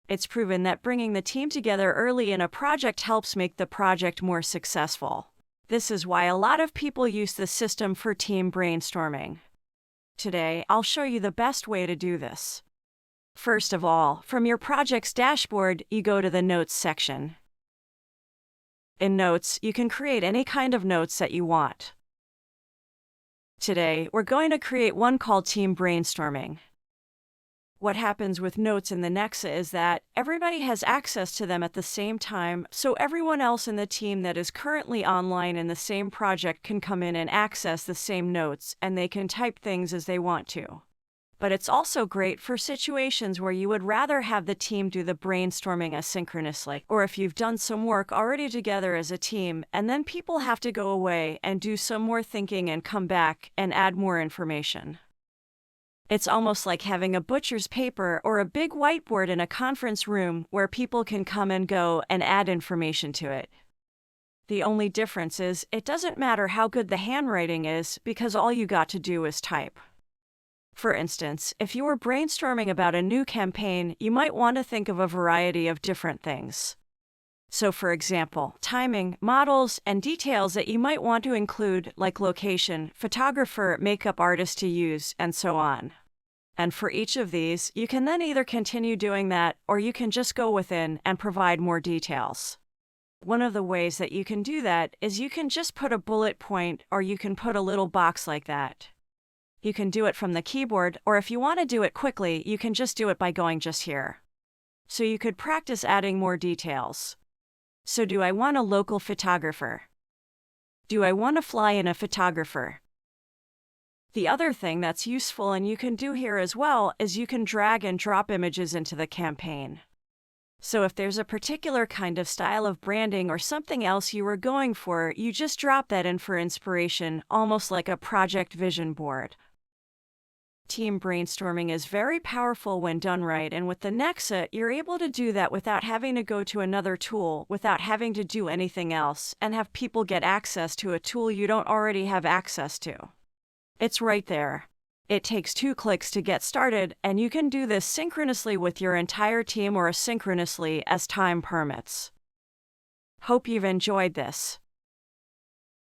It's proven that bringing the team together early in a project helps make the project more successful. This is why a lot of people use the system for team brainstorming. Today, I'll show you the best way to do this. First of all, from your project's dashboard, you go to the Notes section. In Notes, you can create any kind of notes that you want. Today, we're going to create one called Team Brainstorming. What happens with notes in the Thanexa is that everybody has access to them at the same time, so everyone else in the team that is currently online in the same project can come in and access the same notes, and they can type things as they want to. But it's also great for situations where you would rather have the team do the brainstorming asynchronously, or if you've done some work already together as a team, and then people have to go away and do some more thinking and come back and add more information. It's almost like having a butcher's paper or a big whiteboard in a conference room where people can come and go and add information to it. The only difference is it doesn't matter how good the handwriting is because all you got to do is type. For instance, if you were brainstorming about a new campaign, you might want to think of a variety of different things. So for example, timing, models, and details that you might want to include, like location, photographer, makeup artist to use, and so on. And for each of these, you can then either continue doing that, or you can just go within and provide more details. One of the ways that you can do that is you can just put a bullet point, or you can put a little box like that. You can do it from the keyboard, or if you want to do it quickly, you can just do it by going just here. So you could practice adding more details. So do I want a local photographer? Do I want to fly in a photographer? The other thing that's useful and you can do here as well is you can drag and drop images into the campaign. So if there's a particular kind of style of branding or something else you were going for, you just drop that in for inspiration, almost like a project vision board. Team brainstorming is very powerful when done right, and with the Thanexa, you're able to do that without having to go to another tool, without having to do anything else, and have people get access to a tool you don't already have access to. It's right there. It takes 2 clicks to get started, and you can do this synchronously with your entire team or asynchronously as time permits. Hope you've enjoyed this.